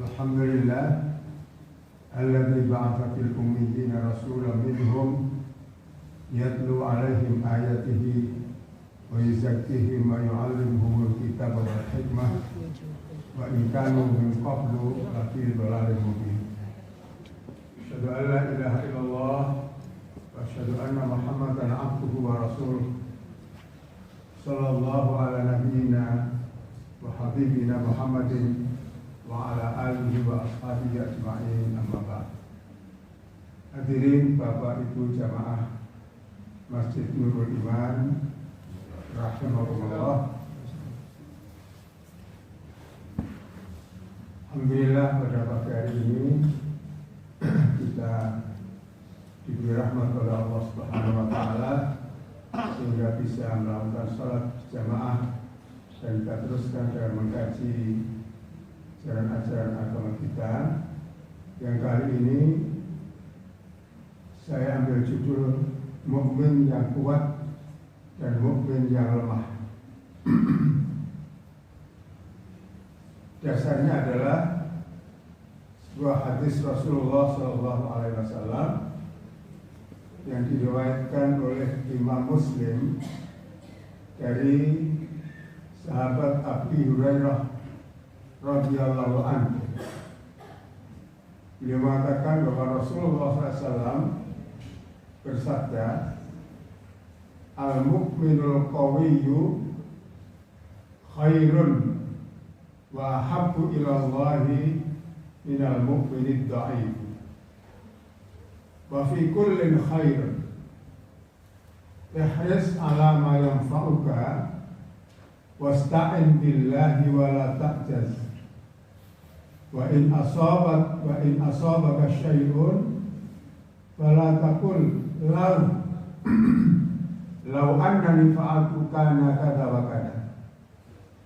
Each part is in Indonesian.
Alhamdulillah alladzi ba'atha fil ummiyina rasulan minhum yatlu 'alaihim ayatihi wa yuzakkihim wa yu'allimuhumul kitaba wal hikmah wa in kanu min qablu lafi dhalalin mubin. Asyhadu an la ilaha illallah wa asyhadu anna Muhammadan 'abduhu wa rasuluh. Sallallahu ala nabiyyina wa habibina Muhammadin wa ala alihi wa ashabihi ajma'in, amma ba'd. Hadirin Bapak Ibu jamaah Masjid Nurul Iman rahimahumullah. Alhamdulillah pada pagi hari ini kita diberi rahmat oleh Allah Subhanahu wa taala sehingga bisa melakukan salat jamaah dan kita teruskan dengan mengkaji ajaran-ajaran agama kita. Yang kali ini saya ambil judul mukmin yang kuat dan mukmin yang lemah. Dasarnya adalah sebuah hadis Rasulullah SAW yang diriwayatkan oleh Imam Muslim dari sahabat Abi Hurairah radhiyallahu anhu. Beliau mengatakan bahwa Rasulullah SAW bersabda, al-mu'minul qawiyyu khairun wa ahabbu ilallahi minal mu'minid dha'if wa fi kullin khairun ihris ala ma yanfa'uka wasta'in billahi wa la ta'jaz wa in asabaka syai'un fala taqul law annani fa'altu kana kada wa kada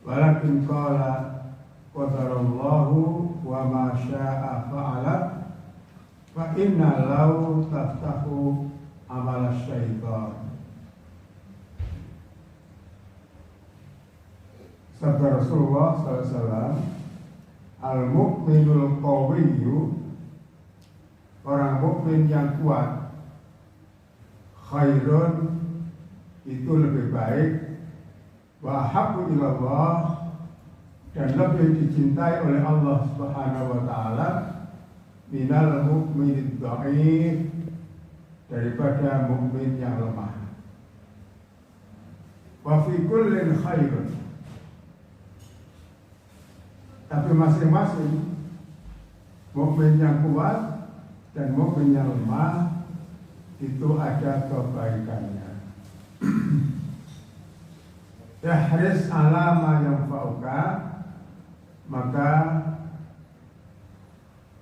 walakin qala qadarallahu wa ma syaa fa'ala fa inna law taftahu amal syaitan. Sabda Rasulullah SAW, al-mu'minul qawiyyu, orang mukmin yang kuat, khairun, itu lebih baik, wa habbu ilallah, dan lebih dicintai oleh Allah Subhanahu wa taala, minal mu'minid dha'if, daripada mukmin yang lemah. Wa fi kullin khairun, tapi masing-masing mukmin yang kuat dan mukmin yang lemah itu ada kebaikannya. Ihris ala ma yanfa'uka, maka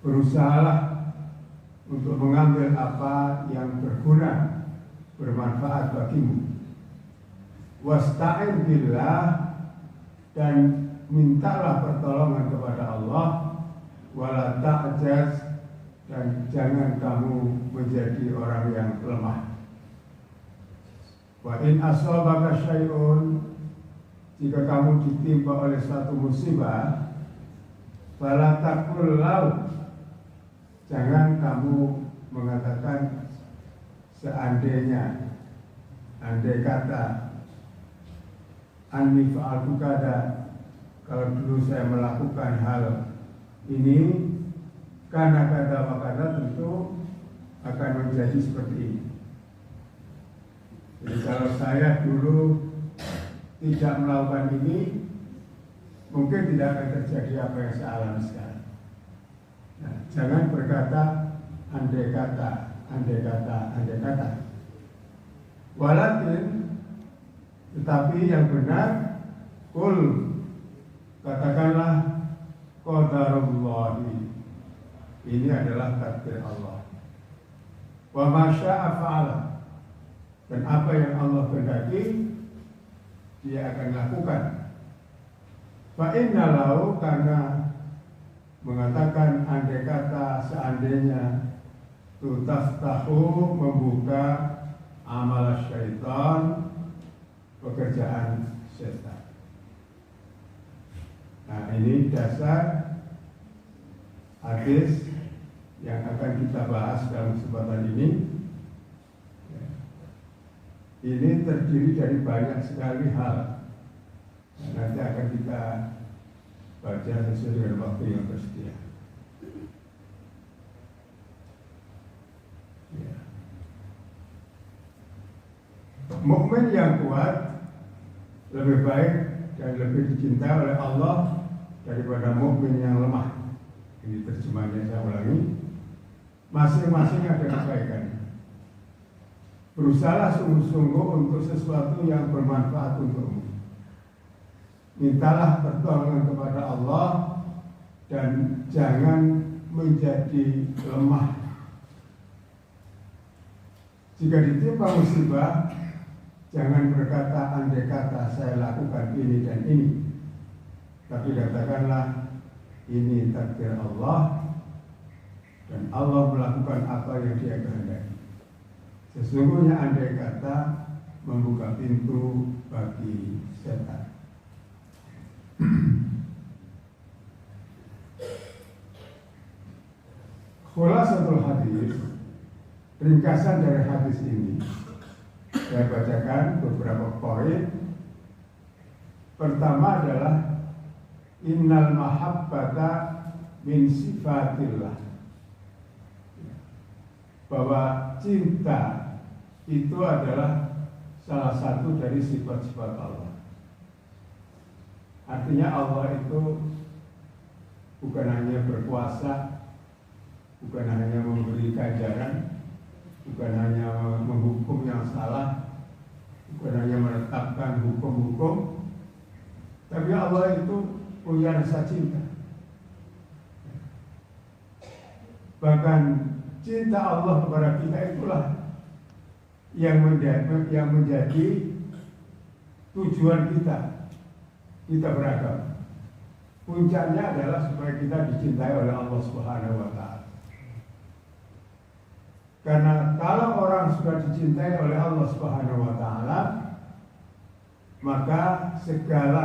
berusahalah untuk mengambil apa yang berguna, bermanfaat bagimu. Wasta'in billah, dan mintalah pertolongan kepada Allah, wala ta'jaz, dan jangan kamu menjadi orang yang lemah. Wa in asabaka syai'un, jika kamu ditimpa oleh satu musibah, fala taqul law, jangan kamu mengatakan seandainya, andai kata, anni fa'altu kada, kalau dulu saya melakukan hal ini, karena kata tentu akan menjadi seperti ini. Jadi kalau saya dulu tidak melakukan ini, mungkin tidak akan terjadi apa yang saya alami sekarang. Nah, jangan berkata andai kata. Walakin, tetapi yang benar, kul, katakanlah qadarullahi, ini adalah takdir Allah. Wa ma syaa fa'ala, dan apa yang Allah kehendaki dia akan lakukan. Fa inna lahu, karena mengatakan andai kata, seandainya, tu taftahu, membuka amal syaitan, pekerjaan setan. ini dasar hadis yang akan kita bahas dalam kesempatan ini. Ini terdiri dari banyak sekali hal. Nanti akan kita baca sesuai dengan waktu yang tersedia. Mukmin yang kuat lebih baik dan lebih dicintai oleh Allah daripada mukmin yang lemah. Ini terjemahannya saya ulangi. Masing-masing ada kebaikannya. Berusahalah sungguh-sungguh untuk sesuatu yang bermanfaat untukmu. Mintalah pertolongan kepada Allah dan jangan menjadi lemah. Jika ditimpa musibah, jangan berkata andai kata saya lakukan ini dan ini. Tapi katakanlah ini takdir Allah dan Allah melakukan apa yang Dia kehendaki. Sesungguhnya andai kata membuka pintu bagi setan. Khulasatul hadis, ringkasan dari hadis ini, saya bacakan beberapa poin. Pertama adalah innal mahabbata min sifatillah, bahwa cinta itu adalah salah satu dari sifat-sifat Allah. Artinya Allah itu bukan hanya berkuasa, bukan hanya memberi ganjaran, bukan hanya menghukum yang salah, bukan hanya menetapkan hukum-hukum, tapi Allah itu punya rasa cinta. Bahkan cinta Allah kepada kita itulah yang menjadi tujuan kita beragama. Puncaknya adalah supaya kita dicintai oleh Allah Subhanahu wa Ta'ala. Karena kalau orang sudah dicintai oleh Allah Subhanahu wa Ta'ala, maka segala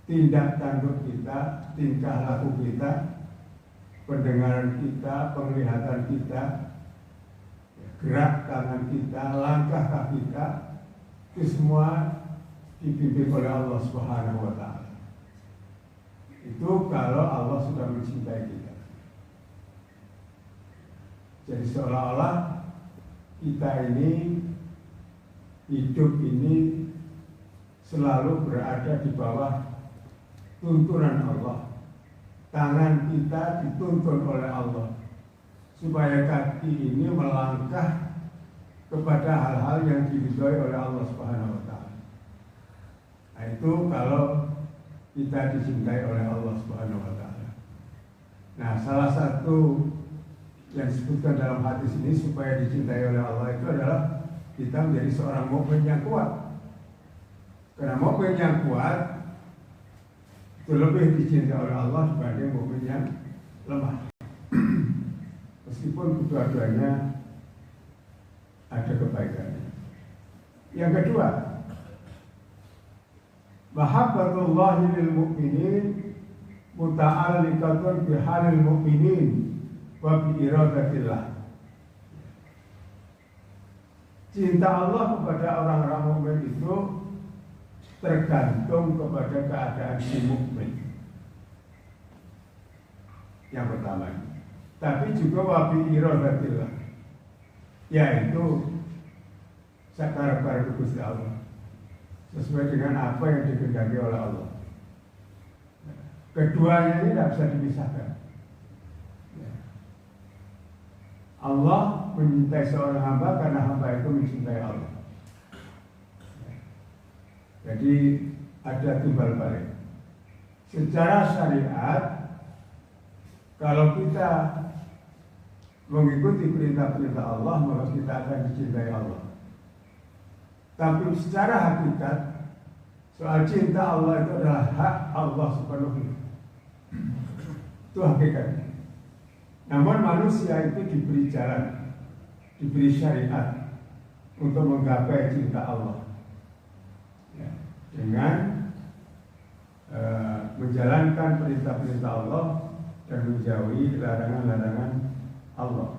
tindak tanduk kita, tingkah laku kita, pendengaran kita, penglihatan kita, gerak tangan kita, langkah kaki kita, itu semua dipimpin oleh Allah Subhanahu wa Ta'ala. Itu kalau Allah sudah mencintai kita. Jadi seolah-olah kita ini, hidup ini selalu berada di bawah tuntunan Allah. Tangan kita dituntun oleh Allah supaya kaki ini melangkah kepada hal-hal yang diridhoi oleh Allah Subhanahu wa Ta'ala. Nah, itu kalau kita dicintai oleh Allah Subhanahu wa Ta'ala. Nah, salah satu yang disebutkan dalam hadis ini supaya dicintai oleh Allah itu adalah kita menjadi seorang mukmin yang kuat. Karena mukmin yang kuat itu lebih dicintai oleh Allah dibanding mukmin yang lemah. Meskipun kedua-duanya ada kebaikannya. Yang kedua, mahabbatullahi lil mu'minin muta'alliqatun bi halil mu'minin wa bi iradatillah. Cinta Allah kepada orang-orang mukmin itu tergantung kepada keadaan si mukmin. Yang pertama, tapi juga wabi iradatillah, yaitu sakar-sakar Gusti Allah sesuai dengan apa yang dikehendaki oleh Allah. Keduanya ini tidak bisa dipisahkan. Allah mencintai seorang hamba karena hamba itu mencintai Allah. Jadi ada timbal balik. Secara syariat, kalau kita mengikuti perintah-perintah Allah, maka kita akan dicintai Allah. Tapi secara hakikat, soal cinta Allah itu adalah hak Allah sepenuhnya. Itu hakikatnya. Namun manusia itu diberi jalan, diberi syariat untuk menggapai cinta Allah. Ya, dengan menjalankan perintah-perintah Allah dan menjauhi larangan-larangan Allah.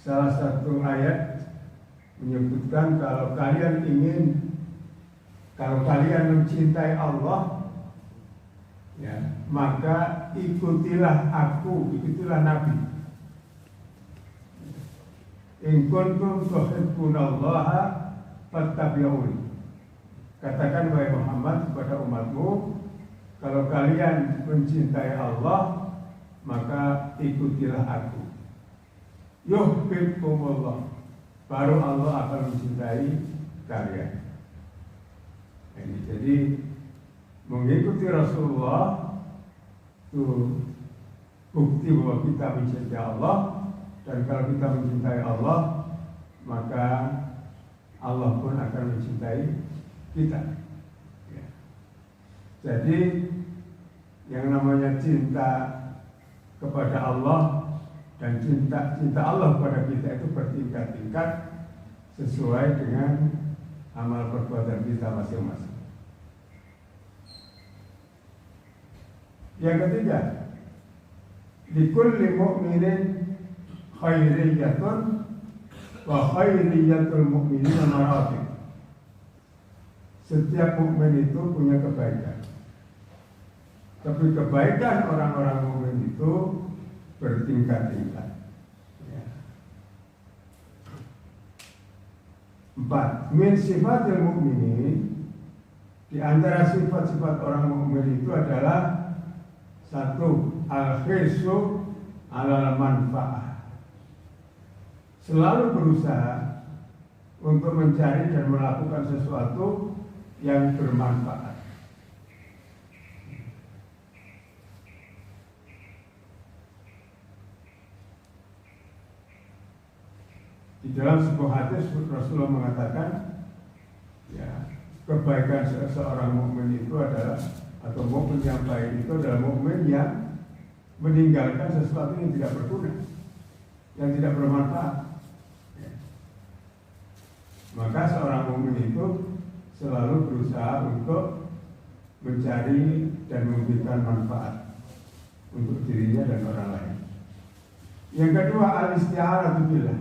Salah satu ayat menyebutkan kalau kalian mencintai Allah, ya, maka ikutilah aku, ikutilah Nabi. In kuntum tuhibbunallaha fattabi'uni. Katakan wahai Muhammad kepada umatmu, kalau kalian mencintai Allah, maka ikutilah aku. Yuhibbukumullah, baru Allah akan mencintai kalian. Jadi mengikuti Rasulullah itu bukti bahwa kita mencintai Allah, dan kalau kita mencintai Allah, maka Allah pun akan mencintai kita. Ya. Jadi yang namanya cinta kepada Allah dan cinta Allah kepada kita itu bertingkat-tingkat sesuai dengan amal perbuatan kita masing-masing. Yang ketiga, likulli mu'minin khairiyyatun wa khairiyyatul mu'minina maratib. Setiap mukmin itu punya kebaikan, tapi kebaikan orang-orang mukmin itu bertingkat-tingkat. Ya. 4. Min sifatil mukminin, di antara sifat-sifat orang mukmin itu adalah 1. Al-khirsu alal manfaah, selalu berusaha untuk mencari dan melakukan sesuatu yang bermanfaat. Di dalam sebuah hadis Rasulullah mengatakan, ya, kebaikan seorang mukmin itu adalah, atau mukmin yang baik itu adalah mukmin yang meninggalkan sesuatu yang tidak berguna, yang tidak bermanfaat. Ya. Maka seorang mukmin itu selalu berusaha untuk mencari dan memberikan manfaat untuk dirinya dan orang lain. Yang kedua, al-isti'anatu billah.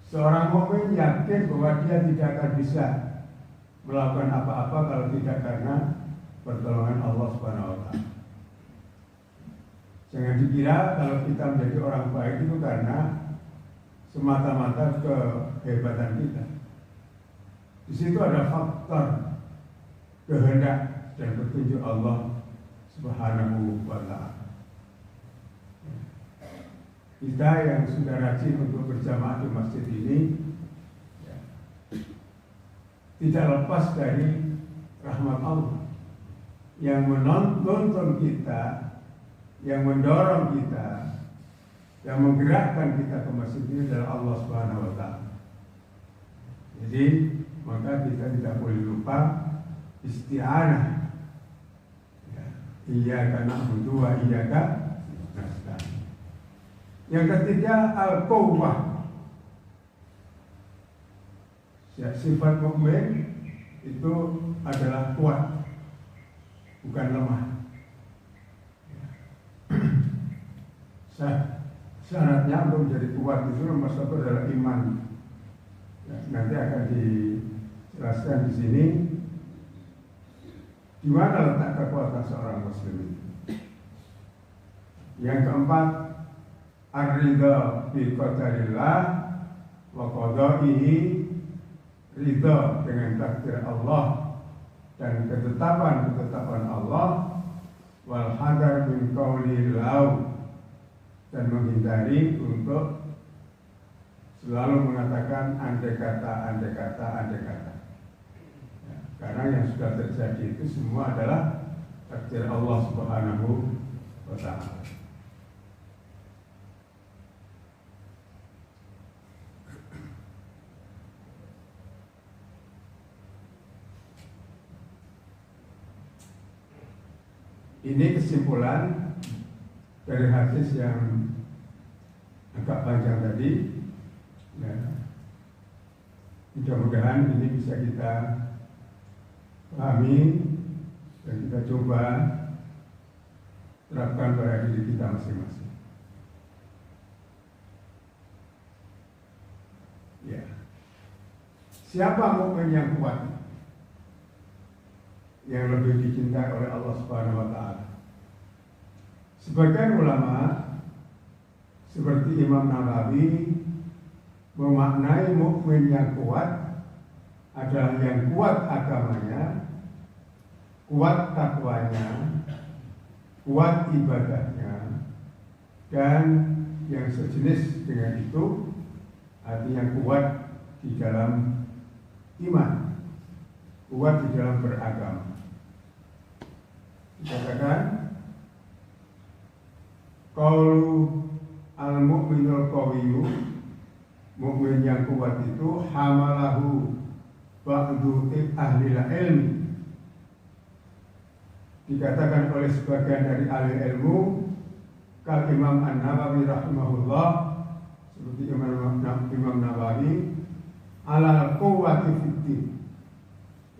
Seorang mukmin yakin bahwa dia tidak akan bisa melakukan apa-apa kalau tidak karena pertolongan Allah Subhanahu wa taala. Jangan dikira kalau kita menjadi orang baik itu karena semata-mata kehebatan kita. Di situ ada faktor kehendak dan petunjuk Allah Subhanahu wa taala. Kita yang sudah rajin untuk berjamaah di masjid ini, ya, tidak lepas dari rahmat Allah yang menuntun kita, yang mendorong kita, yang menggerakkan kita ke masjid ini adalah Allah Subhanahu wa taala. Jadi maka kita tidak boleh lupa isti'anah. Iyyaka na'budu wa iyyaka nasta'in. Yang ketiga, al-quwwah. Ya, sifat mukmin itu adalah kuat, bukan lemah. Syaratnya untuk menjadi kuat itu nomor satu adalah iman. Ya, nanti akan dijelaskan di sini di mana letak kekuatan seorang muslim. Yang keempat, ar-ridha bi qadarillah wa qada'ihi, ridha dengan takdir Allah dan ketetapan Allah, wal hadar min qauli lau, dan menghindari untuk selalu mengatakan andai kata. Ya, karena yang sudah terjadi itu semua adalah takdir Allah Subhanahu wa ta'ala. Ini kesimpulan dari hadis yang agak panjang tadi. Ya. Di Mudah-mudahan ini bisa kita pahami dan kita coba terapkan pada diri kita masing-masing. Ya. Siapa mukmin yang kuat, yang lebih dicintai oleh Allah Subhanahu wa taala? Sebagian ulama seperti Imam Nawawi memaknai mukmin yang kuat adalah yang kuat agamanya, kuat takwanya, kuat ibadahnya, dan yang sejenis dengan itu, artinya kuat di dalam iman, kuat di dalam beragama. Dikatakan qaulu al-mu'minul qawiyyu, mukmin yang kuat itu hamalahu ba'du ahli ilmi, dikatakan oleh sebagian dari ahli ilmu kal Imam An-Nawawi rahimahullah, seperti Imam Nawawi, ala quwwati fiddin,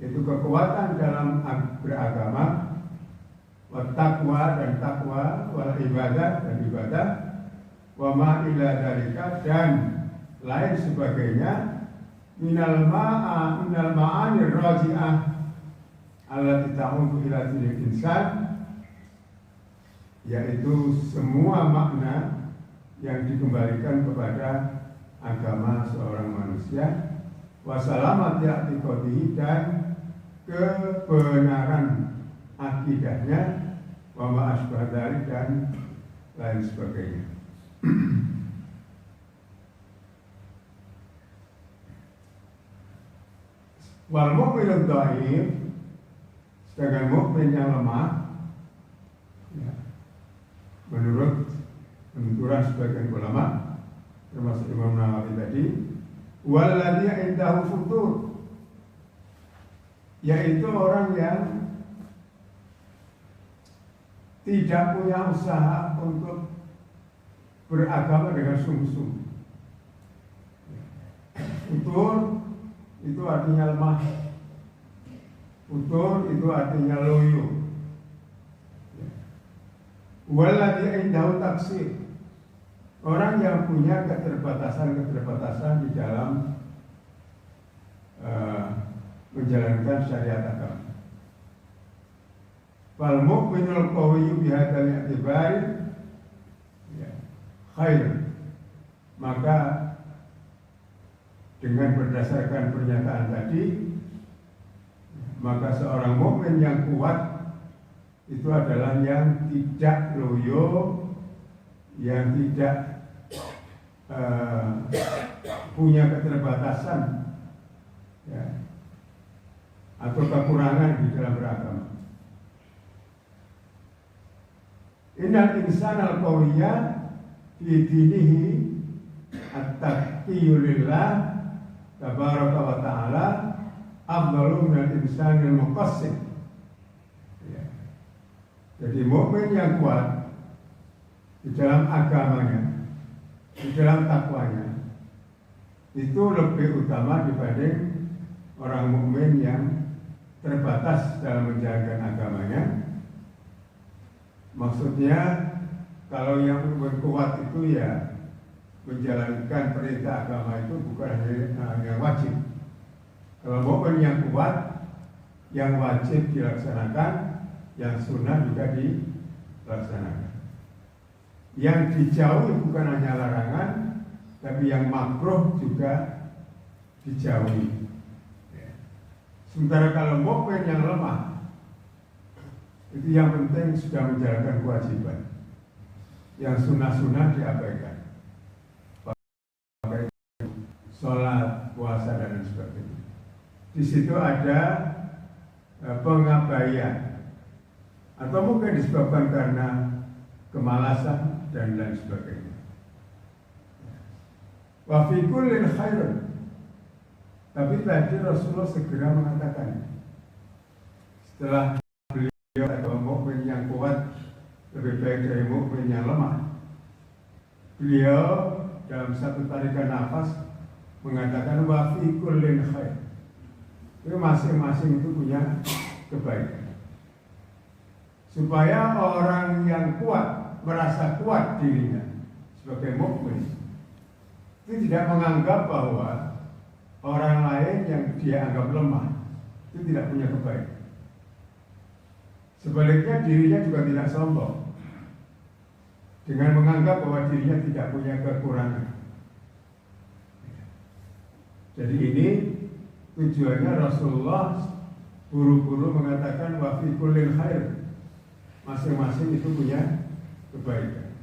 itu kekuatan dalam beragama, wa taqwa dan takwa, wal ibadah dan ibadah, wa ma ila dzalika dan lain sebagainya, minal ma'anir raji'ah allati ta'udu ila dinil insan, yaitu semua makna yang dikembalikan kepada agama seorang manusia, wa salamati i'tiqadihi dan kebenaran akidahnya, wa ma asbah dzalik dan lain sebagainya. Wal mu'minud dhaif, sedangkan mukmin yang lemah, ya, menurut penuturan sebagian ulama termasuk Imam Nawawi tadi, walladzi indahu futur, yaitu orang yang tidak punya usaha untuk beragama dengan sungguh-sungguh. Futur itu artinya lemah, futur itu artinya loyo. Walladzi indahu taksir, orang yang punya keterbatasan di dalam menjalankan syariat agama. Fal mu'minul qawiyyu bihadzal i'tibari khair, maka dengan berdasarkan pernyataan tadi, maka seorang mukmin yang kuat itu adalah yang tidak loyo, yang tidak punya keterbatasan, ya, atau kekurangan di dalam beragama. Innal insana al-qawiyya fi dinihi at-taqiyyu lillah tabaraka wa ta'ala afdalu minal insanil muqassid. Ya. Jadi mukmin yang kuat di dalam agamanya, di dalam takwanya, itu lebih utama dibanding orang mukmin yang terbatas dalam menjalankan agamanya. Maksudnya kalau yang kuat itu ya menjalankan perintah agama itu bukan hanya wajib. Kalau mukmin yang kuat, yang wajib dilaksanakan, yang sunnah juga dilaksanakan. Yang dijauhi bukan hanya larangan, tapi yang makruh juga dijauhi. Sementara kalau mukmin yang lemah, itu yang penting sudah menjalankan kewajiban, yang sunnah-sunnah diabaikan, sholat, puasa dan sebagainya. Di situ ada pengabaian, atau mungkin disebabkan karena kemalasan dan lain sebagainya. Wa fi kullin khairun, tapi tadi Rasulullah segera mengatakan, setelah beliau atau mukmin yang kuat lebih baik dari mukmin yang lemah, beliau dalam satu tarikan nafas mengatakan wa fi kullin khair. Itu masing-masing itu punya kebaikan. Supaya orang yang kuat merasa kuat dirinya sebagai mukmin itu tidak menganggap bahwa orang lain yang dia anggap lemah itu tidak punya kebaikan. Sebaliknya dirinya juga tidak sombong dengan menganggap bahwa dirinya tidak punya kekurangan. Jadi ini tujuannya Rasulullah buru-buru mengatakan wa fi kullil khair. Masing-masing itu punya kebaikan.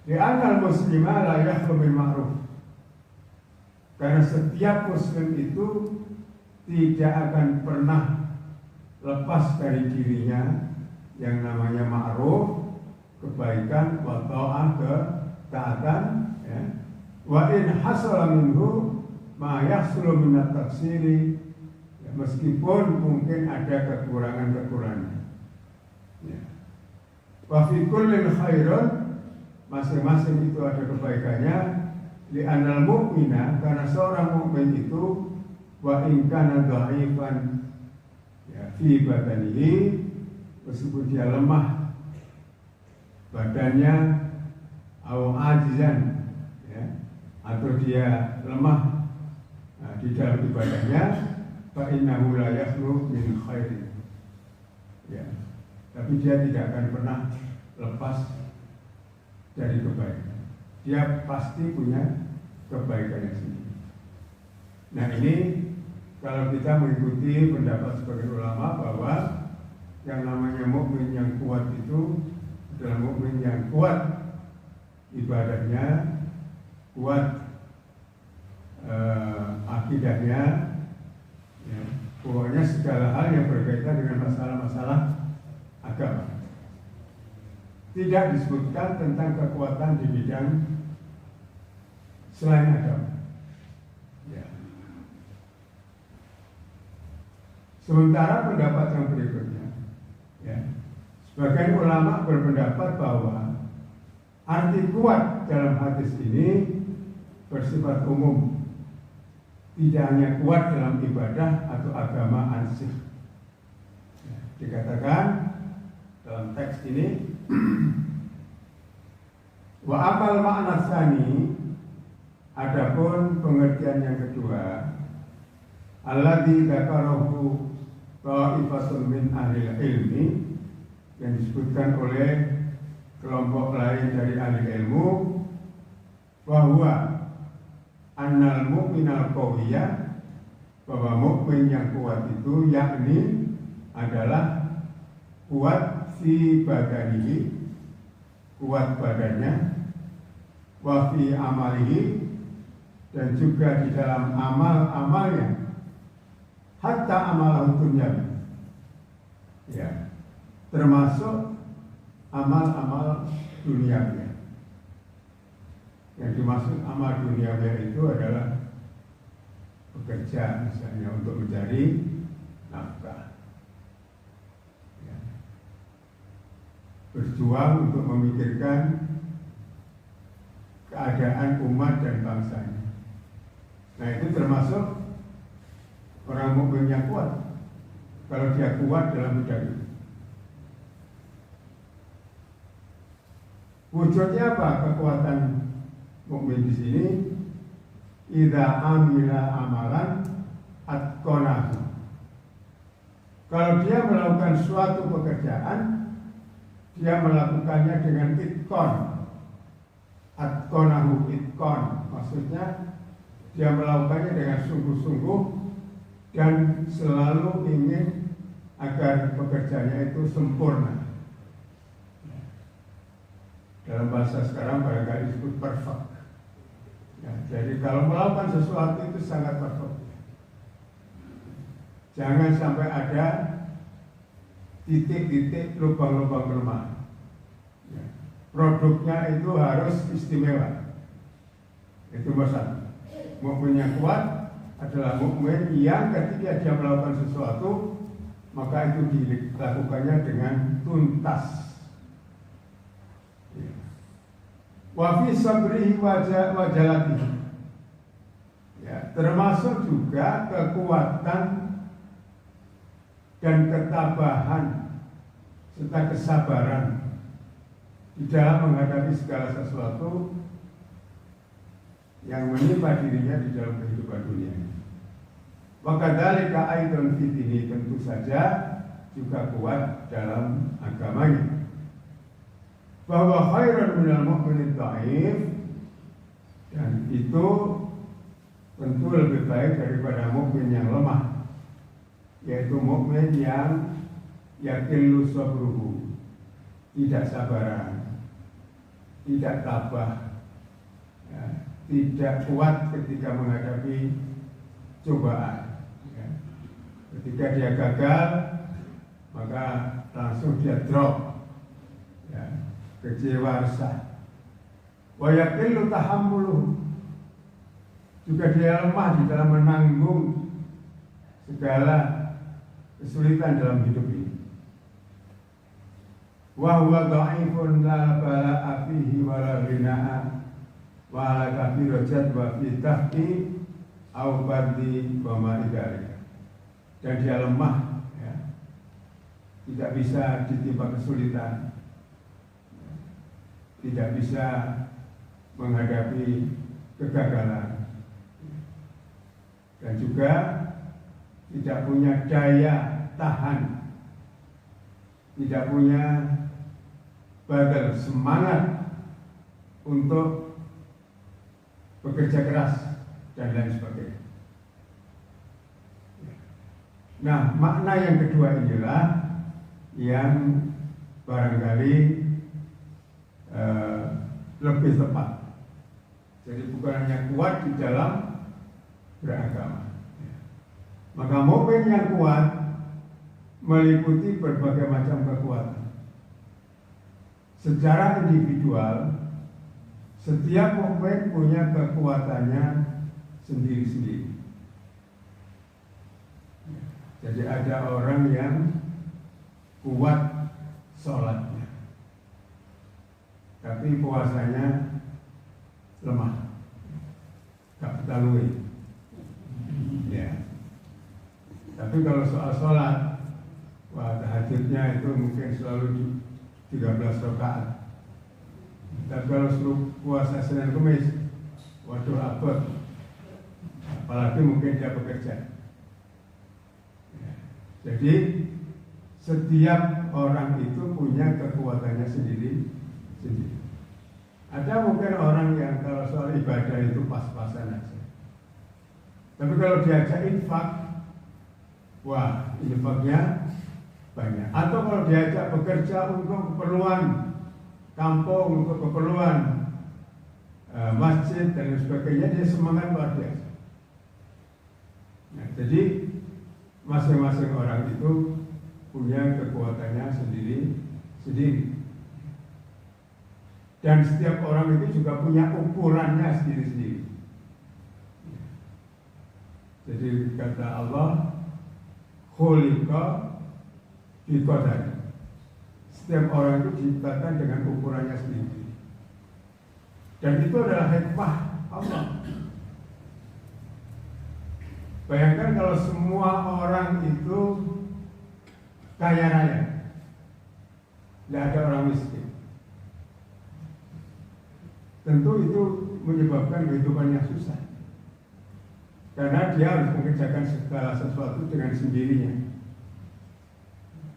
Li'anal muslimah la yakhlu bil ma'ruf. Karena setiap muslim itu tidak akan pernah lepas dari dirinya yang namanya ma'ruf, kebaikan, wa ta'ah, ketaatan, ya. Wa in hasala minhu ma yahsulu minat taksiri, ya, meskipun mungkin ada kekurangan-kekurangan. Ya. Wa fi kullin khairun, masing-masing itu ada kebaikannya. Li'anal mu'mina, karena seorang mukmin itu wa in kana dha'ifan ya fi badanihi, meskipun dia lemah badannya, atau ajizan ya, atau dia lemah di dalam ibadahnya, fa innahu la yakhlu min khairin. Ya. Tapi dia tidak akan pernah lepas dari kebaikan. Dia pasti punya kebaikannya sendiri. Nah ini kalau kita mengikuti pendapat sebagian ulama bahwa yang namanya mukmin yang kuat itu adalah mukmin yang kuat ibadahnya, kuat akidahnya, ya, pokoknya segala hal yang berkaitan dengan masalah-masalah agama. Tidak disebutkan tentang kekuatan di bidang selain agama. Ya. Sementara pendapat yang berikutnya, ya, sebagian ulama berpendapat bahwa arti kuat dalam hadis ini bersifat umum, tidak hanya kuat dalam ibadah atau agama ansih. Ya, dikatakan dalam teks ini wa amal makna tsani, adapun pengertian yang kedua, alladzi dzakarahu ta'ifatun min ahli ilmi, yang disebutkan oleh kelompok lain dari ahli ilmu, bahwa annal mu'minal qawiyya, bahwa mukmin yang kuat itu yakni adalah kuat fi badanihi, kuat badannya, wa fi amalihi, dan juga di dalam amal-amalnya, hatta amal dunia, ya, termasuk amal-amal duniawi. Yang dimaksud amal duniawi itu adalah bekerja misalnya untuk mencari nafkah, ya, berjuang untuk memikirkan keadaan umat dan bangsanya. Nah itu termasuk orang mukmin yang kuat kalau dia kuat dalam bidang itu. Wujudnya apa kekuatan mukmin di sini? Idza amila amalan atqanahu. Kalau dia melakukan suatu pekerjaan, dia melakukannya dengan itqan. Atqanahu, itqan maksudnya dia melakukannya dengan sungguh-sungguh dan selalu ingin agar pekerjaannya itu sempurna. Dalam bahasa sekarang barangkali disebut perfect. Ya, jadi kalau melakukan sesuatu itu sangat perfect. Jangan sampai ada titik-titik lubang-lubang kelemahan. Ya. Produknya itu harus istimewa. Itu masalah. Mukmin yang kuat adalah mukmin yang ketika dia melakukan sesuatu maka itu dilakukannya dengan tuntas. Wa fi sabrihi wa jalatihi, Ya, termasuk juga kekuatan dan ketabahan serta kesabaran di dalam menghadapi segala sesuatu yang menimpa dirinya di dalam kehidupan dunia. Maka dari kaidan fit ini tentu saja juga kuat dalam agamanya. Bahwa khairan minal mu'minid dhaif, dan itu tentu lebih baik daripada mukmin yang lemah, yaitu mukmin yang yakillu sabruhu, tidak sabaran, tidak tabah, ya, tidak kuat ketika menghadapi cobaan. Ya. Ketika dia gagal, maka langsung dia drop, ya, kecewa, resah. Wa yakillu tahammuluhu, juga dia lemah di dalam menanggung segala kesulitan dalam hidup ini. Wa huwa dha'ifun la bala'a fihi wa la ghina'a wa ala kabirajat wa fi tahti au badli wa ma'idari. Dan dia lemah, ya, tidak bisa ditimpa kesulitan, tidak bisa menghadapi kegagalan, dan juga tidak punya daya tahan, tidak punya badal, semangat untuk bekerja keras dan lain sebagainya. Nah, makna yang kedua inilah yang barangkali lebih tepat. Jadi bukan hanya kuat di dalam beragama. Maka mukmin yang kuat meliputi berbagai macam kekuatan. Secara individual, setiap mukmin punya kekuatannya sendiri-sendiri. Jadi ada orang yang kuat sholatnya, tapi puasanya lemah, gak betalui. Ya. Tapi kalau soal sholat, wah, tahajudnya itu mungkin selalu 13 rakaat. Tapi kalau suruh puasa Senin Kamis, waduh abot. Apalagi mungkin dia bekerja. Ya. Jadi setiap orang itu punya kekuatannya sendiri. Ada mungkin orang yang kalau soal ibadah itu pas-pasan aja. Tapi kalau diajak infak, wah, infaknya banyak. Atau kalau diajak bekerja untuk keperluan kampung, untuk keperluan masjid dan sebagainya, dia semangat luar biasa. Nah, jadi masing-masing orang itu punya kekuatannya sendiri-sendiri. Dan setiap orang itu juga punya ukurannya sendiri-sendiri. Jadi kata Allah, khuliqa biqadari. Setiap orang itu diciptakan dengan ukurannya sendiri. Dan itu adalah hikmah Allah. Bayangkan kalau semua orang itu kaya raya, tidak ada orang miskin. Tentu itu menyebabkan kehidupannya susah. Karena dia harus mengerjakan segala sesuatu dengan sendirinya.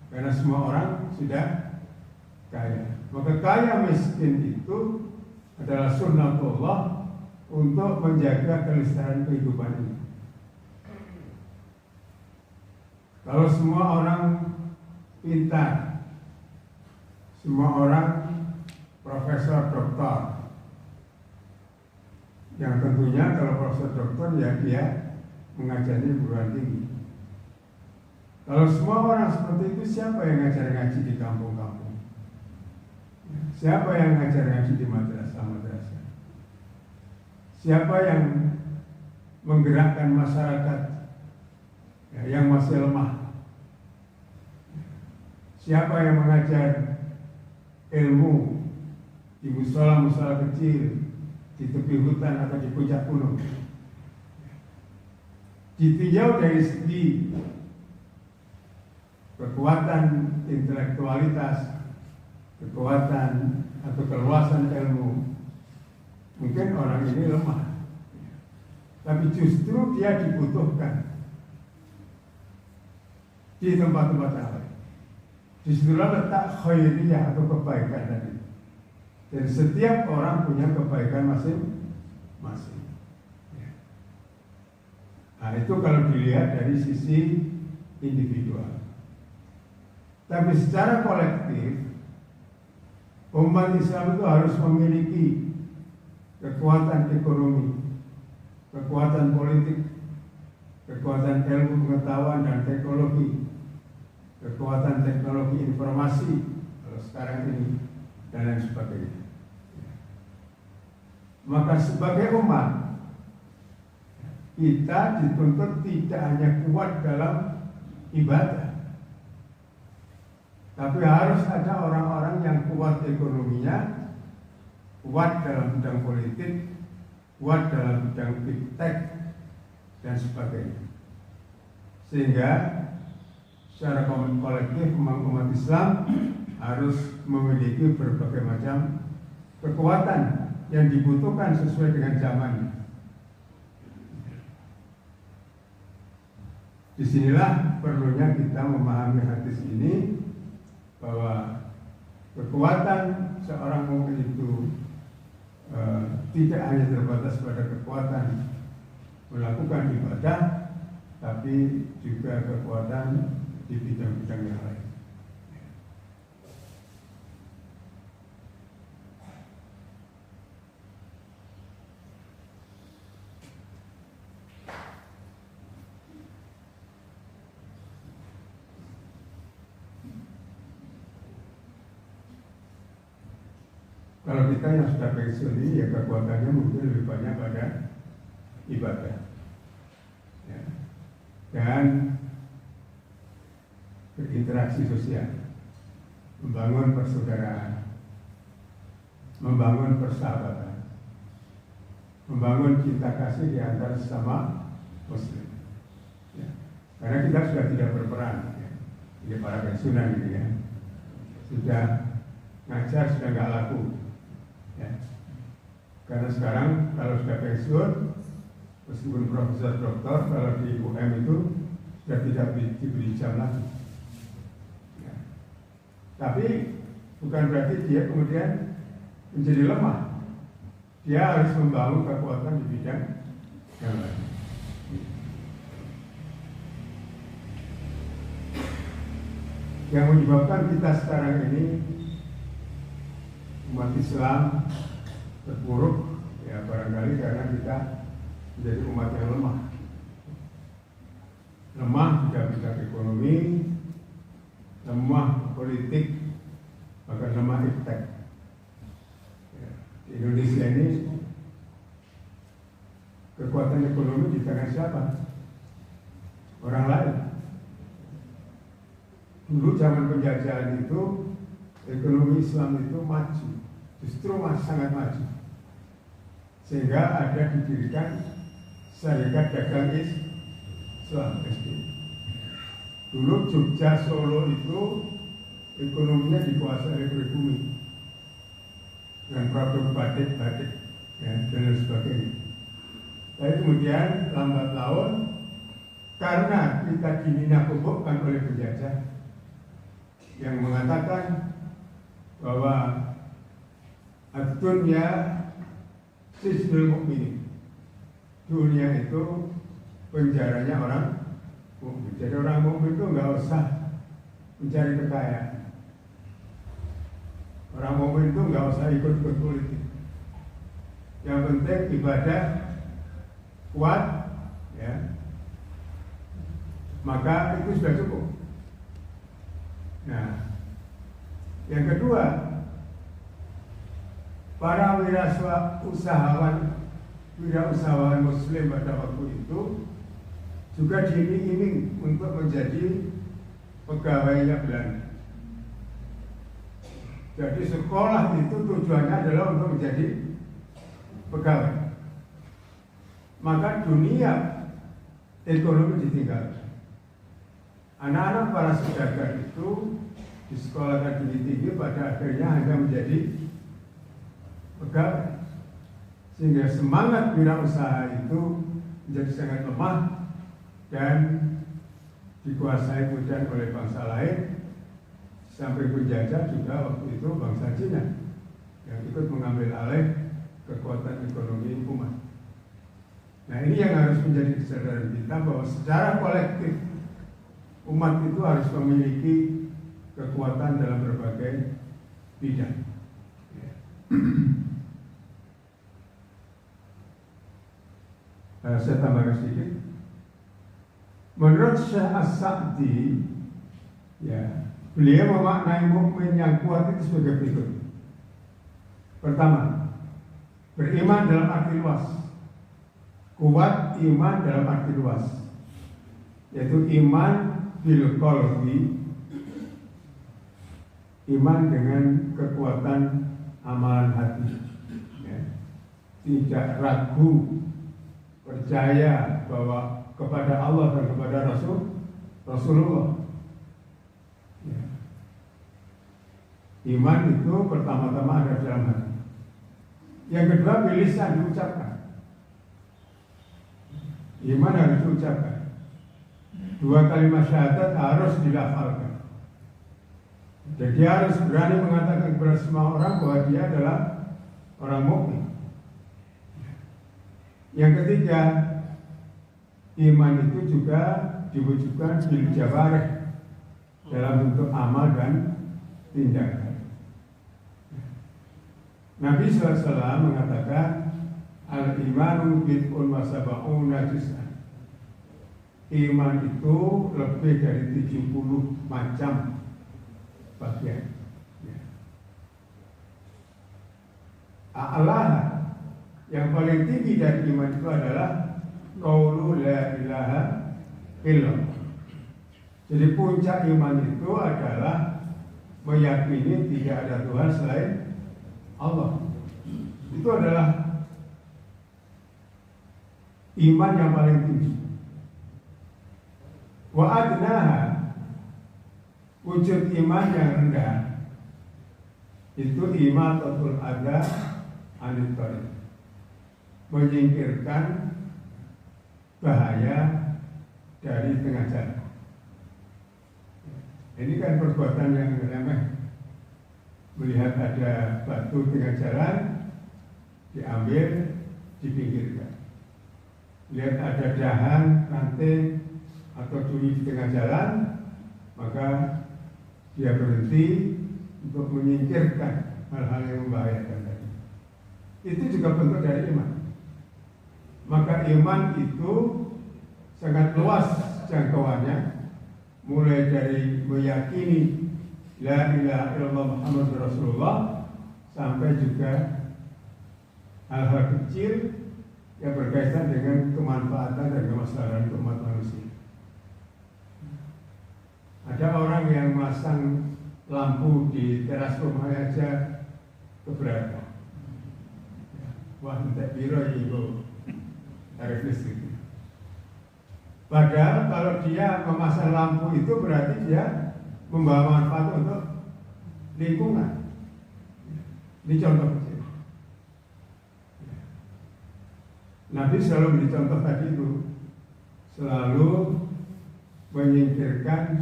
Karena semua orang sudah kaya. Maka kaya miskin itu adalah sunnatullah untuk menjaga kelestarian kehidupan ini. Kalau semua orang pintar, semua orang profesor, doktor, yang tentunya kalau profesor doktor ya dia mengajari perguruan tinggi. Kalau semua orang seperti itu, siapa yang ngajar ngaji di kampung-kampung? Siapa yang ngajar ngaji di madrasah-madrasah? Siapa yang menggerakkan masyarakat yang masih lemah? Siapa yang mengajar ilmu di musola-musola kecil, di tepi hutan atau di puncak gunung? ditinjau dari segi kekuatan intelektualitas, kekuatan atau keluasan ilmu, mungkin orang ini lemah. Tapi justru dia dibutuhkan di tempat-tempat lain. Disitulah letak khairiyah atau kebaikan tadi. Dan setiap orang punya kebaikan masing-masing. Nah, itu kalau dilihat dari sisi individual. Tapi secara kolektif, umat Islam itu harus memiliki kekuatan ekonomi, kekuatan politik, kekuatan ilmu pengetahuan dan teknologi, kekuatan teknologi informasi kalau sekarang ini, dan lain sebagainya. Maka sebagai umat, kita dituntut tidak hanya kuat dalam ibadah, tapi harus ada orang-orang yang kuat ekonominya, kuat dalam bidang politik, kuat dalam bidang iptek, dan sebagainya. Sehingga secara kolektif umat Islam harus memiliki berbagai macam kekuatan yang dibutuhkan sesuai dengan zamannya. Disinilah perlunya kita memahami hadis ini, bahwa kekuatan seorang mukmin itu tidak hanya terbatas pada kekuatan melakukan ibadah, tapi juga kekuatan di bidang-bidang yang lain. Kalau kita yang sudah pensiun ini, ya kekuatannya mungkin lebih banyak pada ibadah, ya, dan berinteraksi sosial, membangun persaudaraan, membangun persahabatan, membangun cinta kasih di antara sesama Muslim. Ya. Karena kita sudah tidak berperan, ya. Ini para pensiunan ini, ya, sudah ngajar sudah nggak laku. Ya. Karena sekarang kalau sudah pensiun, meskipun profesor doktor, kalau di UM itu sudah tidak diberi jam lagi. Ya. Tapi bukan berarti dia kemudian menjadi lemah. Dia harus membangun kekuatan di bidang yang lain. Yang menyebabkan kita sekarang ini umat Islam terpuruk, ya barangkali karena kita menjadi umat yang lemah di bidang ekonomi, lemah politik, bahkan lemah iptek. Ya, di Indonesia ini kekuatan ekonomi di tangan siapa? Orang lain. Dulu zaman penjajahan itu ekonomi Islam itu maju, justru sangat maju, sehingga ada didirikan Syarikat Dagang Islam (SD). Dulu Jogja, Solo itu ekonominya dikuasai oleh pribumi dengan produk batik, ya, dan sebagainya. Tapi kemudian lambat laun, karena kita dininabobokan oleh penjajah yang mengatakan bahwa ad-dunya sijnul mukmin, dunia itu penjaranya orang mukmin. Jadi orang mukmin itu nggak usah mencari kekayaan. Orang mukmin itu nggak usah ikut-ikut politik. Yang penting ibadah kuat, ya, maka itu sudah cukup. Nah, yang kedua, para wirausahawan Muslim pada waktu itu juga diiming-iming untuk menjadi pegawainya Belanda. Jadi sekolah itu tujuannya adalah untuk menjadi pegawai. Maka dunia ekonomi ditinggalkan. Anak-anak para saudagar itu di sekolah tinggi-tinggi pada akhirnya hanya menjadi pegawai, sehingga semangat wirausaha itu menjadi sangat lemah dan dikuasai kemudian oleh bangsa lain, sampai penjajah juga waktu itu bangsa Cina yang ikut mengambil alih kekuatan ekonomi umat. Nah, ini yang harus menjadi kesadaran kita bahwa secara kolektif umat itu harus memiliki kekuatan dalam berbagai bidang. Saya tambahkan sedikit. Menurut Syekh As-Sa'di, ya, beliau memaknai mukmin yang kuat itu sebagai berikut. Pertama, beriman dalam arti luas. Kuat iman dalam arti luas, yaitu iman bil qalbi, iman dengan kekuatan amalan hati, ya. Tidak ragu, percaya bahwa kepada Allah dan kepada Rasulullah. Ya. Iman itu pertama-tama ada dalam hati. Yang kedua, bilisan diucapkan. Iman harus diucapkan. 2 kalimat syahadat harus dilafalkan. Jadi dia harus berani mengatakan kepada semua orang bahwa dia adalah orang mukmin. Yang ketiga, iman itu juga diwujudkan bil jawarih, dalam bentuk amal dan tindakan. Nabi SAW mengatakan al-imanu bid'un wa sab'una juz'an. Iman itu lebih dari 70 macam bagian. A'lah, yang paling tinggi dari iman itu adalah qaulu la ilaha illallah. Jadi puncak iman itu adalah meyakini tidak ada Tuhan selain Allah. Itu adalah iman yang paling tinggi. Wa adnaha, wujud iman yang rendah itu imatatul adha anit thariq, menyingkirkan bahaya dari tengah jalan. Ini kan perbuatan yang remeh. Melihat ada batu tengah jalan, diambil, dipinggirkan. Lihat ada dahan, ranting, atau duri di tengah jalan, maka dia berhenti untuk menyingkirkan hal-hal yang membahayakan tadi. Itu juga bentuk dari iman. Maka iman itu sangat luas jangkauannya, mulai dari meyakini la ilaha illallah Muhammadur Rasulullah sampai juga hal-hal kecil yang berkaitan dengan kemanfaatan dan kemaslahatan umat manusia. Ada orang yang masang lampu di teras rumahnya aja keberatan. Wah, entek biro itu tarif listrik. Padahal kalau dia memasang lampu itu berarti dia membawa manfaat untuk lingkungan. Ini contoh kecil. Nabi selalu beri contoh tadi itu, selalu menyingkirkan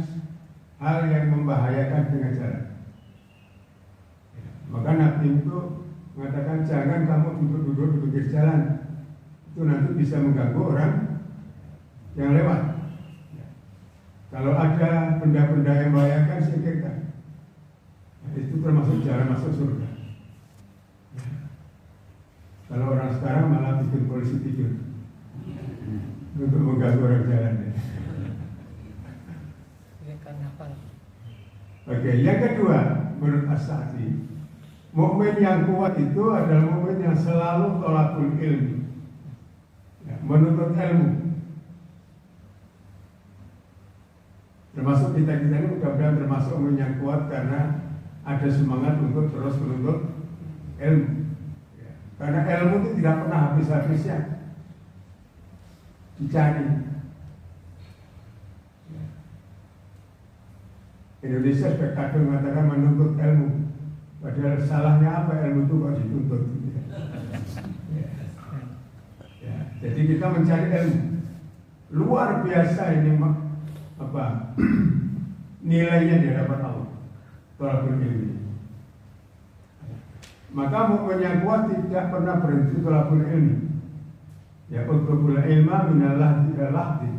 hal yang membahayakan tengah jalan. Maka Nabi itu mengatakan jangan kamu duduk-duduk di pinggir jalan, itu nanti bisa mengganggu orang yang lewat. Kalau ada benda-benda yang membahayakan, singkirkan. Itu termasuk jalan masuk surga. Kalau orang sekarang malah bikin polisi tidur untuk mengganggu orang jalan. Oke, yang kedua, menurut As-Sa'di, mukmin yang kuat itu adalah mukmin yang selalu thalabul ilmi, menuntut ilmu. Termasuk kita ini mudah-mudahan termasuk mukmin yang kuat karena ada semangat untuk terus menuntut ilmu. Karena ilmu itu tidak pernah habis-habisnya dicari. Indonesia sudah kadang mengatakan menuntut ilmu, padahal salahnya apa ilmu itu kok dituntut? Ya. Jadi kita mencari ilmu luar biasa ini apa nilainya di hadapan Allah. Thalabul ilmi. Maka mukmin yang kuat tidak pernah berhenti thalabul ilmi. Ya, utlubul ilma minallah lahdi.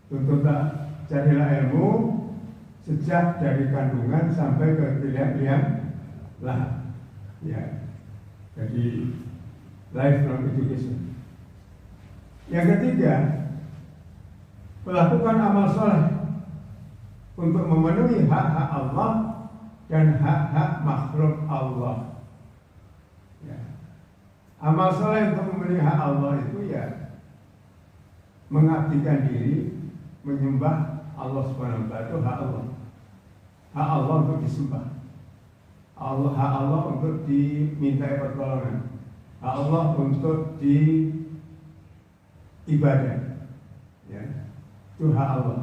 Tuntutlah, carilah ilmu sejak dari kandungan sampai ke liang lahat. Ya. Jadi lifelong education. Yang ketiga, melakukan amal soleh untuk memenuhi hak-hak Allah dan hak-hak makhluk Allah. Ya. Amal soleh untuk memenuhi hak Allah itu ya mengabdikan diri, menyembah Allah Subhanahu wa taala, itu hak Allah. Hak Allah untuk disembah. Hak Allah untuk dimintai pertolongan. Hak Allah untuk diibadah. Ya. Itu hak Allah.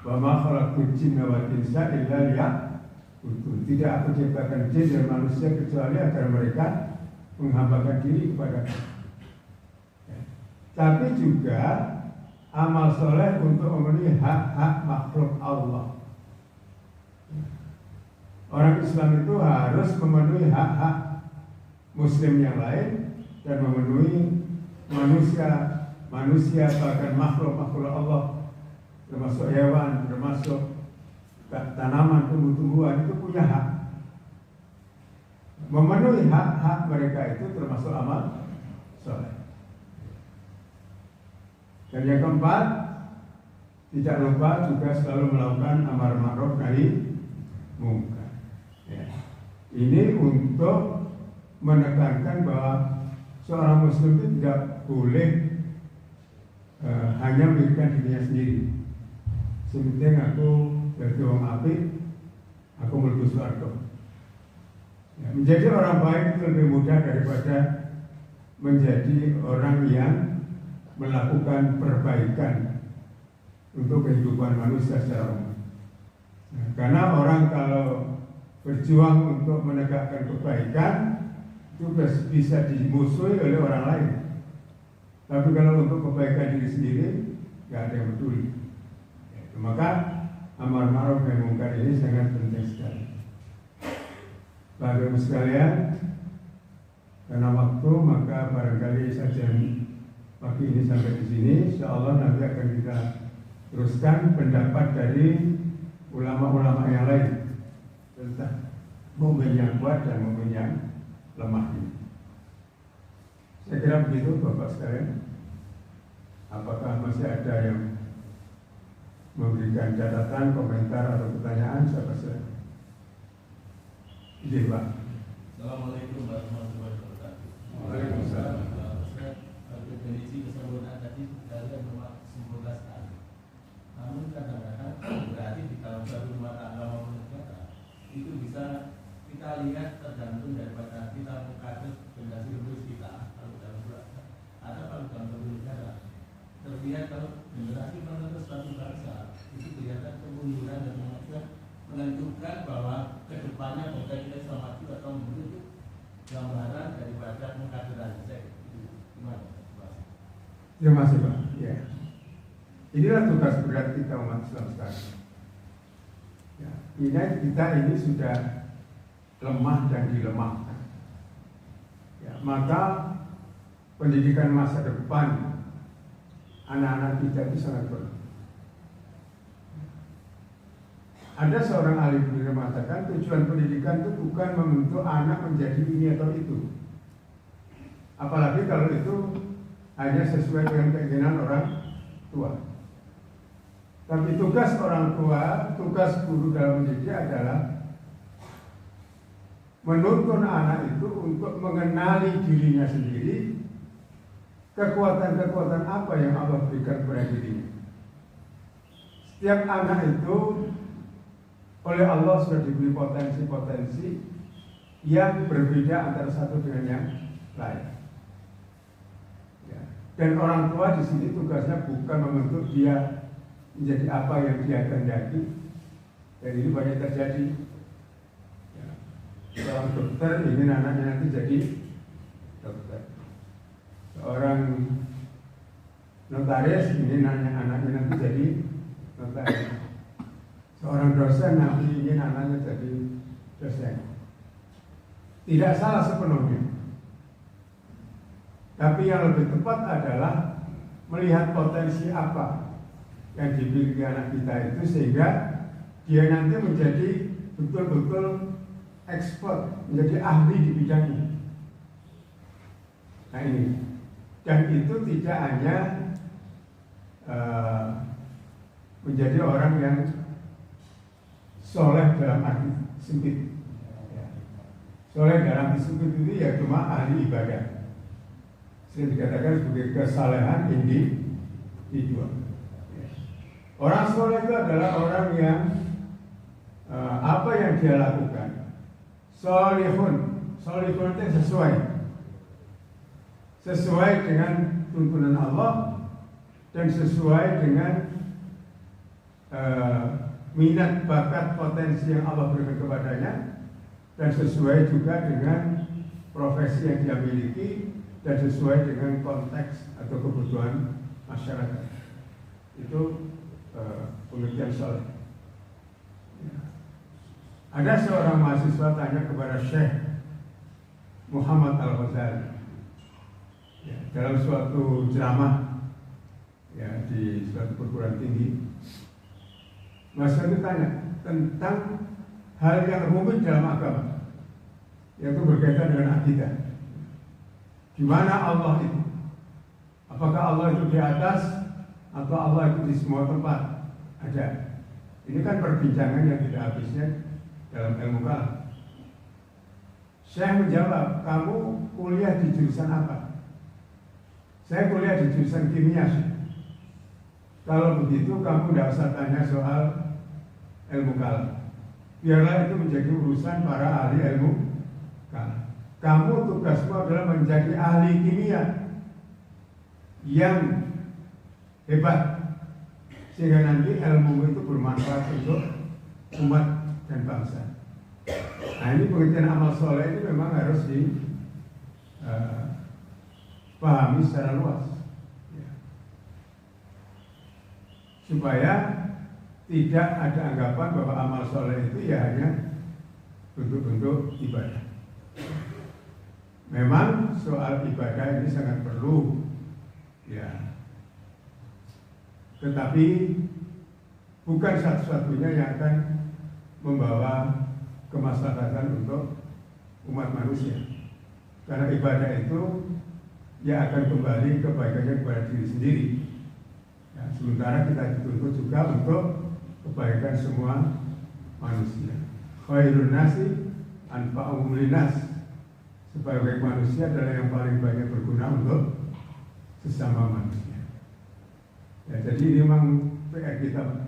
Wa ma khalaqtul jinna wal insa illa liya'budun. Tidak aku ciptakan jin dan manusia kecuali agar mereka menghambakan diri kepada aku. Ya. Tapi juga amal soleh untuk memenuhi hak-hak makhluk Allah. Orang Islam itu harus memenuhi hak-hak Muslim yang lain dan memenuhi manusia bahkan makhluk Allah, termasuk hewan, termasuk tanaman, tumbuh-tumbuhan itu punya hak. Memenuhi hak-hak mereka itu termasuk amal soleh. Dan yang keempat, tidak lupa juga selalu melakukan amar ma'ruf nahi munkar. Ya. Ini untuk menekankan bahwa seorang Muslim itu tidak boleh hanya memikirkan dirinya sendiri. Sepenting aku jadi orang apik, aku mlebu swarga. Ya, menjadi orang baik itu lebih mudah daripada menjadi orang yang melakukan perbaikan untuk kehidupan manusia secara umum. Nah, karena orang kalau berjuang untuk menegakkan kebaikan itu bisa dimusuhi oleh orang lain. Tapi kalau untuk kebaikan diri sendiri nggak ada yang peduli. Maka amar ma'ruf nahi munkar ini sangat penting sekali. Bapak-Ibu sekalian, karena waktu maka barangkali saja pagi ini sampai di sini. Insyaallah nanti akan kita teruskan pendapat dari ulama-ulama yang lain tentang mukmin yang kuat dan mukmin yang lemah ini. Saya kira begitu Bapak sekalian. Apakah masih ada yang memberikan catatan, komentar atau pertanyaan? Siapa saja? Iya Pak. Assalamualaikum warahmatullahi wabarakatuh. Waalaikumsalam. Definisi kesempurnaan tadi kalian memang sempurna sekali. Namun kadang-kadang berarti di dalam satu rumah tangga maupun negara itu bisa kita lihat tergantung daripada kita mengkader generasi penerus kita kalau dalam keluarga atau kalau dalam satu negara. Terlihat kalau generasi penerus suatu bangsa itu kelihatan kemunduran dan menentukan bahwa kedepannya bangsa kita bisa maju atau mundur itu gambaran daripada pengkaderan saya. Gimana? Terima kasih Pak. Ya. Inilah tugas berat kita umat Islam sekarang. Ya. Kita ini sudah lemah dan dilemahkan. Ya. Maka pendidikan masa depan anak-anak kita itu sangat perlu. Ada seorang ahli pendidikan mengatakan tujuan pendidikan itu bukan membentuk anak menjadi ini atau itu. Apalagi kalau itu hanya sesuai dengan keinginan orang tua. Tapi tugas orang tua, tugas guru dalam mendidik adalah menuntun anak itu untuk mengenali dirinya sendiri, kekuatan-kekuatan apa yang Allah berikan kepada dirinya. Setiap anak itu oleh Allah sudah diberi potensi-potensi yang berbeda antara satu dengan yang lain. Dan orang tua di sini tugasnya bukan membentuk dia menjadi apa yang dia kehendaki, Dan ini banyak terjadi. Ya. Seorang dokter ingin anaknya nanti jadi dokter. Seorang notaris ingin anaknya nanti jadi notaris. Seorang dosen nanti ingin anaknya jadi dosen. Tidak salah sepenuhnya. Tapi yang lebih tepat adalah melihat potensi apa yang dimiliki anak kita itu sehingga dia nanti menjadi betul-betul ekspor, menjadi ahli di bidangnya. Nah ini, dan itu tidak hanya menjadi orang yang soleh dalam arti sempit. Soleh dalam arti sempit itu ya cuma ahli ibadah. Yang dikatakan sebagai kesalehan individual. Orang soleh itu adalah orang yang apa yang dia lakukan solihun itu sesuai dengan tuntunan Allah dan sesuai dengan minat, bakat, potensi yang Allah berikan kepadanya dan sesuai juga dengan profesi yang dia miliki dan sesuai dengan konteks atau kebutuhan masyarakat. Itu pengertian soleh. Ya. Ada seorang mahasiswa tanya kepada Syekh Muhammad Al-Ghazali ya, dalam suatu ceramah ya, di suatu perguruan tinggi. Mahasiswa itu tanya tentang hal yang rumit dalam agama, yaitu berkaitan dengan akidah. Di mana Allah itu? Apakah Allah itu di atas atau Allah itu di semua tempat? Ada. Ini kan perbincangan yang tidak habisnya dalam ilmu kalam. Saya menjawab, kamu kuliah di jurusan apa? Saya kuliah di jurusan kimia. Kalau begitu kamu tidak usah tanya soal ilmu kalam. Biarlah itu menjadi urusan para ahli ilmu kalam. Kamu tugasmu adalah menjadi ahli kimia yang hebat sehingga nanti ilmu itu bermanfaat untuk umat dan bangsa. Nah ini pengertian amal soleh ini memang harus dipahami secara luas ya. Supaya tidak ada anggapan bahwa amal soleh itu ya hanya bentuk-bentuk ibadah. Memang soal ibadah ini sangat perlu ya. Tetapi bukan satu-satunya yang akan membawa kemaslahatan untuk umat manusia. Karena ibadah itu ya akan kembali kebaikannya kepada diri sendiri. Ya, sementara kita dituntut juga untuk kebaikan semua manusia. Khairun nasi anfa'uhum linnas. Sebagai manusia adalah yang paling banyak berguna untuk sesama manusia. Ya, jadi ini memang PR kita.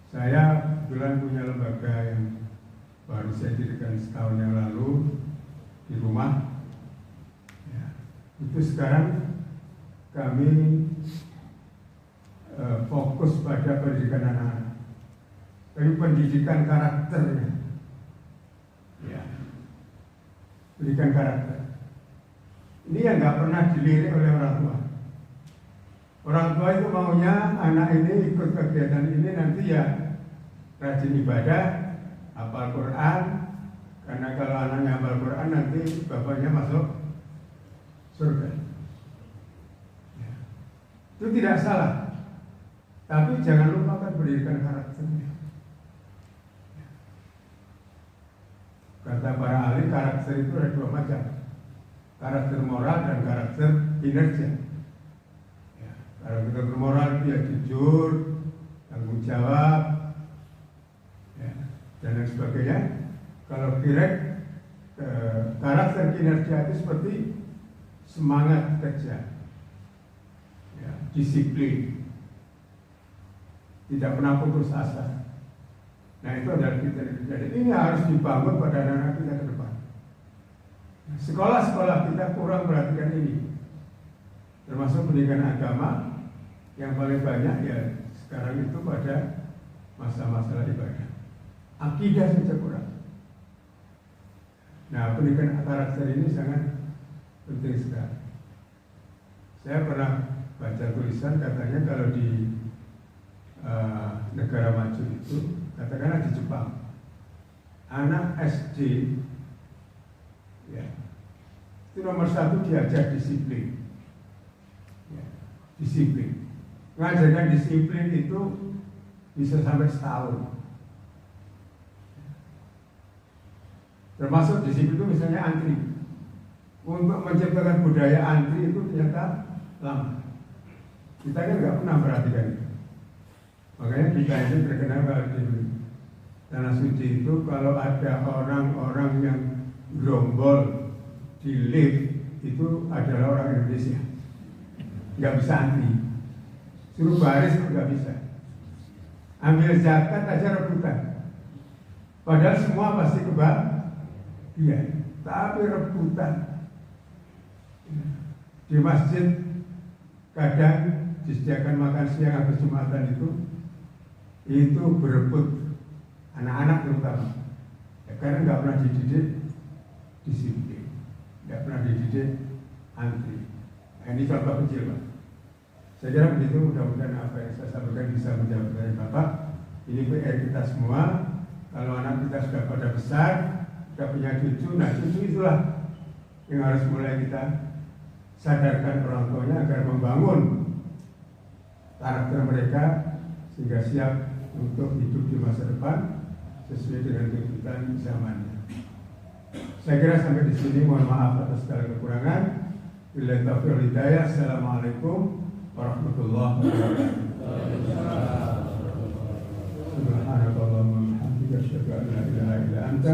Saya kebetulan punya lembaga yang baru saya dirikan setahun yang lalu di rumah. Ya, itu sekarang kami fokus pada pendidikan anak-anak. Tapi pendidikan karakternya. Ya. Pendidikan karakter. Ini yang nggak pernah dilirik oleh orang tua. Orang tua itu maunya anak ini ikut kegiatan ini nanti ya rajin ibadah, hafal Quran. Karena kalau anaknya hafal Quran nanti bapaknya masuk surga. Ya. Itu tidak salah. Tapi jangan lupakan pendidikan karakternya. Kata para ahli, karakter itu ada dua macam. Karakter moral dan karakter kinerja. Ya, karakter moral itu ya jujur, tanggung jawab, ya, dan lain sebagainya. Kalau karakter kinerja itu seperti semangat kerja, ya, disiplin, tidak pernah putus asa. Nah itu adalah kita. Jadi ini harus dibangun pada anak-anak kita ke depan. Sekolah-sekolah kita kurang perhatikan ini. Termasuk pendidikan agama yang paling banyak ya sekarang itu pada masalah ibadah. Akidah saja kurang. Nah, pendidikan karakter ini sangat penting sekali. Saya pernah baca tulisan katanya kalau di negara maju itu, katakanlah di Jepang, anak SD ya, itu nomor 1 diajar disiplin. Ya, disiplin. Mengajarkan disiplin itu bisa sampai setahun. Termasuk disiplin itu misalnya antri. Untuk menciptakan budaya antri itu ternyata lama. Kita kan nggak pernah perhatikan itu. Makanya kita ini terkenal kalau di Tanah Suci itu kalau ada orang-orang yang gerombol di lift itu adalah orang Indonesia. Nggak bisa antri. Suruh baris nggak bisa. Ambil zakat aja rebutan. Padahal semua pasti kebahagiaan, tapi rebutan. Di masjid kadang disediakan makan siang atau Jumatan itu berebut, anak-anak terutama ya, karena nggak pernah dididik disiplin, nggak pernah dididik antri. Nah, ini contoh kecil Pak. Saya kira begitu, mudah-mudahan apa yang saya sampaikan bisa menjawab dari Bapak. Ini PR kita semua. Kalau anak kita sudah pada besar, sudah punya cucu, nah cucu itulah yang harus mulai kita sadarkan orang tuanya agar membangun karakter mereka sehingga siap untuk hidup di masa depan sesuai dengan tuntutan zamannya. Saya kira sampai di sini, mohon maaf atas segala kekurangan. Billahi taufiq wal hidayah. Assalamualaikum warahmatullahi wabarakatuh. Subhanakallahumma wa bihamdika asyhadu an la ilaha illa anta